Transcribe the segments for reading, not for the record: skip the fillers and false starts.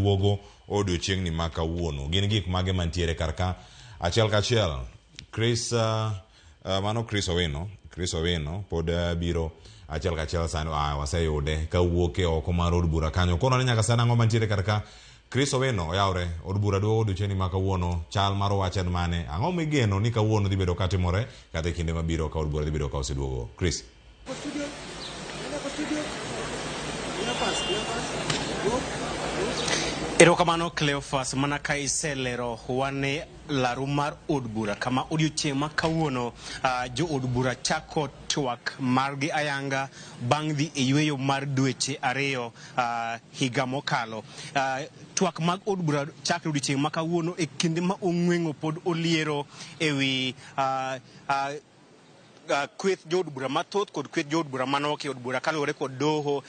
duogo odiochiengni ma kawuono. Gin gik mage mantiere karka achiel kachiel. Chris mano Chris Owino pod biro achiel kachiel sani waseyude kawuok e oko mar od bura kanyo. Kono ne nyaka sani ang'o mantiere karka Chris Owino oyawre od bura duogo odiochiengni ma kawuono, chal mar wach en mane? Ang'o migeno ni kawuono dhi bedo katimore kata e kinde mabiro ka od bura dhi bedo ka oseduogo? Chris. Erokamano Cleophas, mana ka iselero wane laru mar od bura kama odiochieng' ma kawuono jo od bura chako twak margi ayanga bang' dhi e yweyo mar dweche 2 higa mokalo. Twak mag od bura chakre odiochieng' ma kawuono e kinde ma ong'weng'o pod oliero ewi kweth jo od bura mathoth kod kweth jo od bura manok e od bura kaluwore kod doho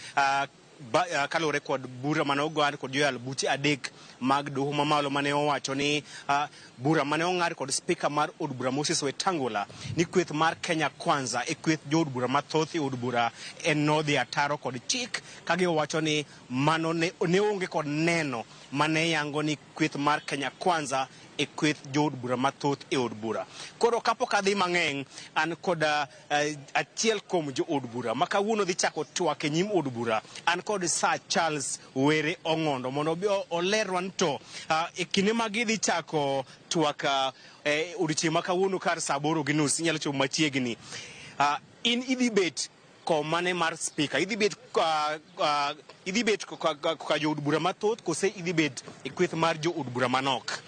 kalore kod bura mane ogad kod joyal buche 3 mag doho mamalo mane owacho ni bura mane ong'ad kod spika mar od bura Moses Wetangula ni kweth mar Kenya Kwanza e kweth jo od bura mathoth e od bura en nodhi ataro kod chik kagi owacho ni mano ne onge kod neno mane yango ni kweth mar Kenya Kwanza e kweth jo od bura mathoth e od bura. Koro kapok adhi mang'eny an kod achiel kuom jo od bura ma kawuono dhi chako twak e nyim od bura, an kod Sir Charles Were Ong'ondo mondo olerwan to e kinde ma gidhi chako twak odiochieng' ma kawuono kar saa 8:30 inyalo chopo machiegni. In idhi bet komane mar spika, idhi bet ka jo od bura mathoth kose idhi bet e kweth mar jo od bura manok?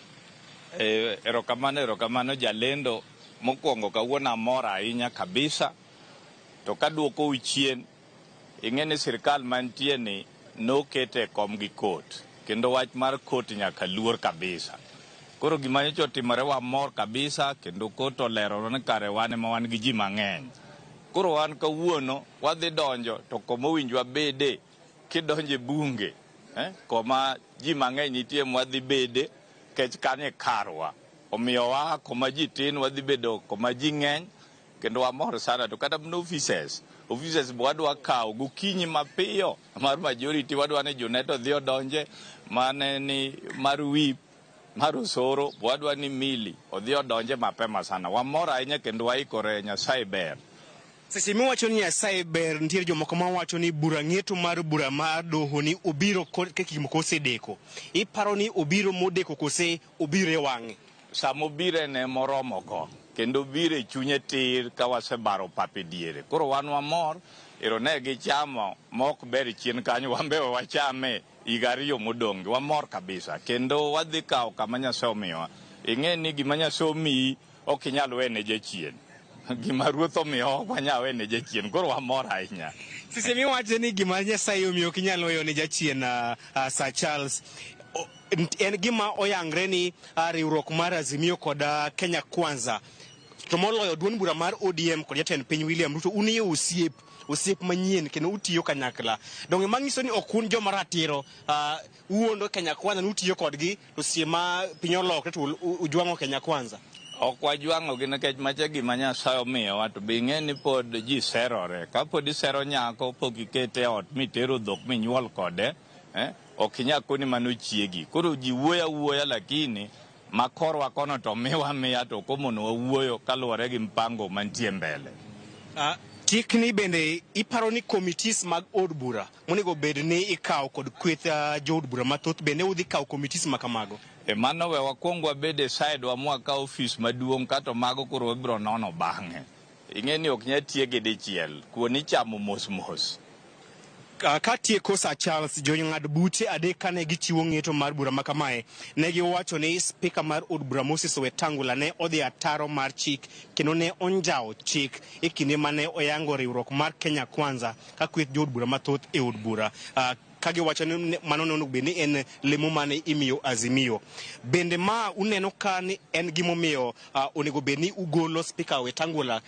Erokamano jalendo, mokwongo kawuono amor ahinya kabisa. To kaduoko uchien, ing'eni sirkal mantie ni nokete kom gi kot, kendo wach mar kot nyaka luor kabisa. Koro gima nyocha otimore wamor kabisa, kendo kot olero ni kare wane ma wan gi ji mang'eny. Koro wan kawuono wadhi donjo to koma owinjwa bede kidonje bunge, koma ji mang'eny nitie mwadhi bede kech kane karwa. Omiyo wa koma ji tin wadhi bedo koma ji ng'eny, kendo wamor sana. To kata mno offices wadwa kawo gokinyi mapiyo mar majority, wadwa ni Junet dhi odonje, mane ni mar whip mar Osoro wadwa ni Mili odhi odonje mapema sana. Wamor ahinya kendo waikore. Nyasaye ber. Seche miwacho ni Nyasaye ber, nitiere jomoko ma wacho ni bura ng'eto mar bura mar doho ni obiro kaka moko osedeko. Iparo ni obiro modeko kose obiro e wang'e? Samo bire ne moromo go, kendo bire chunye tir ka wasebaro pape diere. Koro wan wamor, ero ne gichamo mok ber chien kanyo, wambe wachame higa 2 modong'. Wamor kabisa, kendo wadhi kawo kama Nyasaye omiyowa. Ing'e ni gima Nyasaye omiyi ok inyal wene jachien. Gima Ruoth omiyo ok wanyal wene jachien. Koro wamor ahinya. Seche miwacho ni gima Nyasaye omiyo ok inyal wene jachien, Sir Charles, en gima oyangre ni riwruok mar Azimio kod Kenya Kwanza, to moloyo duond bura mar ODM kod jatend piny William Ruto, un e osiep manyien kendo utiyo kanyakla. Donge manyiso ni ok un joma ratiro, uondo Kenya Kwanza ni utiyo kodgi, to sie ma piny olokre to ujwang'o Kenya Kwanza? Ok wajwang'ogi nikech mache gima Nyasaye omiyowa, to be ing'e ni pod ji serore. Ka pod isero nyako pok ikete e ot mitero dhok minyuol kode, ok inyal koni mano chiegi. Koro ji wuoya lakini makorwa kono to miya to komono wawuoyo kaluwore gi mpango mantie mbele. Chikni bende iparo ni committees mag od bura monego bed ni ikawo kod kweth jo od bura mathoth bende udhi kawo committees ma kamago? Mano we wakwong wabede side wa mwaka office maduong' kato mago koro wabiro nono bang'e. Ing'e ni ok nyal tiege dichiel, kuon ichamo mos. Ka tieko Sir Charles, jong'ad buche 3 kane gichiwo ng'eto mar bura ma kamae, ne giwacho ni spika mar od bura Moses Wetangula ne odhi ataro mar chik kendo ne onjawo chik e kinde mane oyango riwruok mar Kenya Kwanza ka kweth jo od bura mathoth e od bura. Kagi wacho ni mano nono bende en lemo mane imiyo Azimio. Bende ma uneno ka ni en gimomiyo onego bed ni ugolo spika Wetangula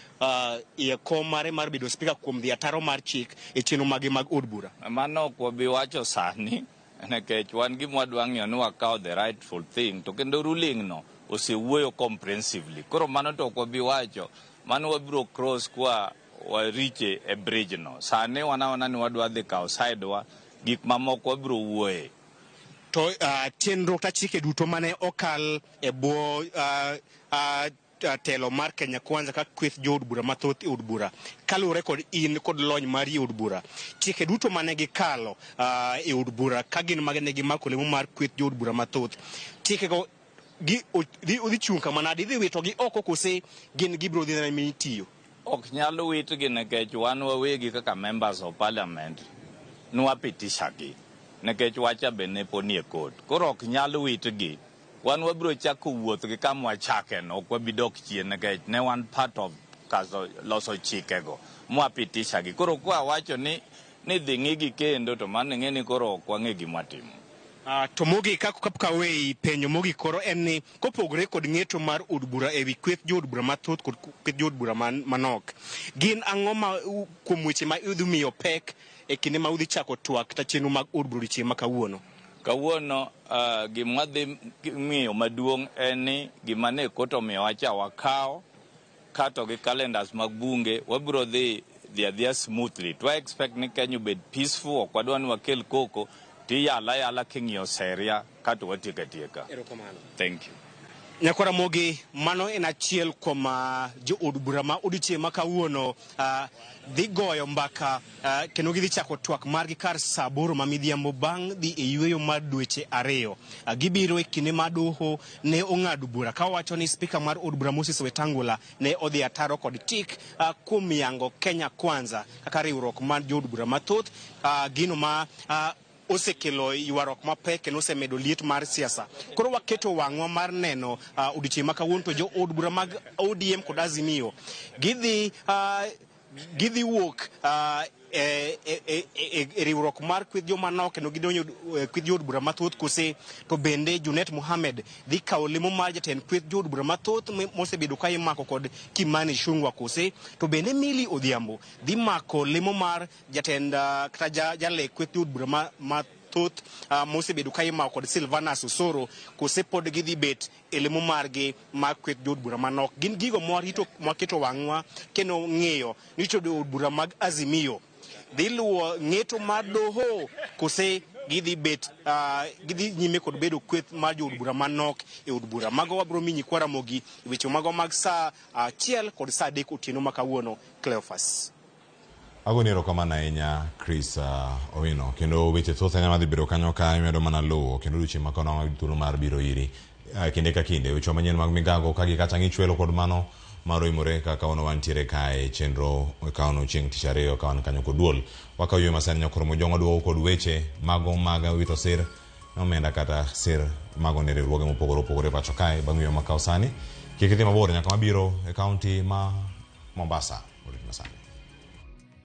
e kom mare mar bedo spika kuom dhi ataro mar chik e chenro mage mag od bura? Mano ok wabi wacho sani, nikech wan gima wadwa ng'iyo ni wakawo the rightful thing, to kendo ruling no osewuoyo comprehensively. Koro mano to ok wabi wacho, mano wabiro cross kwa wariche e bridge no. Sani wanaona ni wadwa dhi kawo side wa, gik mamoko wabiro wuoye. to chenro ta chike duto mane okal e bwo telo mar Kenya Kwanza ka kweth jood bura mathoth e od bura kaluwore kod in kod lony mar od bura chike duto mane gikalo e od bura ka gin mage ne gimako lemo mar kweth jood bura mathoth chike go udhi chung kama nade idhi wito gi oko kose gin gibiro dhi na mitiyo ok nyalo witgi nikech wan wawegi kaka members of parliament nwapitisha gi nikech wacha be ne poni e kot koro ok nyalo witgi wan wabiro chako wuoth gi kama wachake no ok wabidok chien nikech ne wan part of kaso loso chike go mwapitisha gi koro kwa wacho ni dhi ng'igi kendo to mano ng'eni koro ok wang'e gima timo. To mogi ka wei penyo mogi koro en ni kopogore kod ng'eto mar od bura ewi kweth jood bura mathoth kod kweth jood bura manok gin ang'o ma kuom weche ma idhi miyo pek e kinde ma udhi chako twak ta chenro mag od bura chieng' ma kawuono gima dhi miyo maduong' en ni gima ne kot omiyo wacha wakawo kato gi calendars mag bunge wabiro dhi adhiya smoothly twa expect ni Kenya bed peaceful ok wadwa ni wakel koko tiyala king'iyo seria kato watieka. Thank you. Nyakwara mogi mano en achiel kuom jo od bura ma odiochieng' ma kawuono dhi goyo mbaka kendo gidhi chako twak margi kar saa 8 ma midhiambo bang' dhi e yueyo mar dweche 2 gibiro e kinde ma doho ne ong'ado bura ka wacho ni spika mar od bura Moses Wetangula ne odhi ataro kod tik kuom yango Kenya Kwanza kaka riwruok mar jo od bura mathoth gino ma osekelo ywarok mapek kendo osemedo liet mar siasa koro waketo wang'wa mar neno odiochieng' ma kawuono to jo od bura mag ODM kod Azimio gidhi wuok riwruok mar kweth joma nok kendo gidonjo kweth jood bura mathoth kose to bende Junet Mohamed dhi kawo lemo mar jatend kweth jood bura mathoth mosebedo ka imako kod Kimani Ichung'wah kose to bende Milly Odhiambo dhi mako lemo mar jatend kata jalek kweth jood bura mathoth mosebedo ka imako kod Silvanus Osoro kose pod gidhi bet e lemo margi mag kweth jood bura manok gin gigo mwaketo wang'wa kendo ng'eyo ni jood bura mag Azimio dhi luwo ng'eto mar doho kose gidhi bet gidhi nyime kod bedo kweth mar jood bura manok e od bura mago wabiro minyi kwara mogi e weche mago mag saa 1 kod saa 3 otieno ma kawuono. Cleophas agoni erokamano ahinya Chris Owino kendo weche thoth ene madhi bedo kanyo ka imedo mana luwo kendo odiochieng' ma kono mag thuolo mar biro iri kinde ka kinde weche manyien mag migago ka gikata ng'ichwelo kod mano maroimore kaka ono wantiere kae chenro kaono chieng' tich ariyo ka wan kanyo kod duol wakaw ywe masani nyakoro mojongo duogo kod weche mago mag wito sir nomenda kata sir mago ne riwruoge mopogore opogore pacho kae bang' ywe makaw sani kik idhi mabor nyaka mabiro e kaunti ma Mombasa.